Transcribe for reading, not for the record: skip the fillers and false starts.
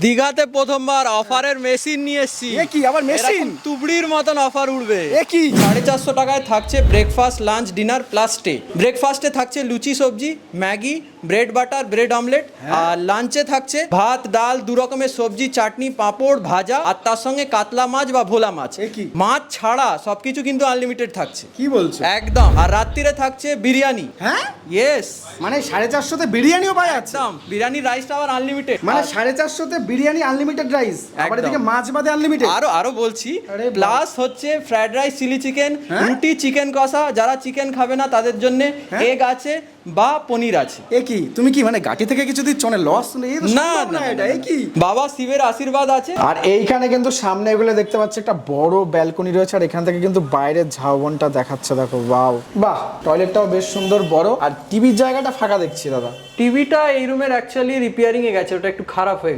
দীঘাতে প্রথমবার অফারের মেশিন নিয়ে এসেছি। এ কি আবার মেশিন? তুবড়ির মতন অফার উঠবে। এ কি? 450 টাকায় থাকছে breakfast, lunch, dinner plus stay. ব্রেকফাস্টে থাকছে লুচি, সবজি, Maggi, bread butter, bread omelette. আর লাঞ্চে থাকছে ভাত, ডাল, দু রকমের সবজি, চাটনি, পাঁপড়, ভাজা, আর তার সঙ্গে কাতলা মাছ বা ভোলা মাছ। এ কি? মাছ ছাড়া সবকিছু কিন্তু আনলিমিটেড থাকছে। কি বলছো? একদম। আর রাত্রিরে থাকছে বিরিয়ানি। হ্যাঁ, ইয়েস, মানে 450-তে বিরিয়ানিও পাওয়া যাচ্ছে? একদম। বিরিয়ানি রাইসটা আবার আনলিমিটেড। মানে 450-তে বিরিয়ানি আনলিমিটেড রাইস, আবার একদম। এদিকে মাছ বাদে আনলিমিটেড। আরো বলছি, আরে বাহ। প্লাস হচ্ছে ফ্রাইড রাইস, চিলি চিকেন, হ্যাঁ? রুটি, চিকেন কষা। যারা চিকেন খাবে না তাদের জন্য হ্যাঁ? এগ আছে বা পনির আছে। এ কি, তুমি কি মানে গাটি থেকে কিছু দিচ্ছ? মানে লস নেই তো? না সম্ভব না, এটা। এ কি? বাবা শিবের আশীর্বাদ আছে। আর এইখানে কিন্তু সামনে এগুলো দেখতে পাচ্ছি, একটা বড় ব্যালকনি রয়েছে, আর এখান থেকে কিন্তু বাইরের ঝাউবনটা দেখাচ্ছে। দেখো, ওয়াও, বাহ। টয়লেটটাও বেশ সুন্দর বড়, আর টিভির জায়গাটা ফাঁকা দেখছি দাদা। টিভিটা এই রুমের অ্যাকচুয়ালি রিপেয়ারিং এ গেছে, ওটা একটু খারাপ হয়ে গেছে।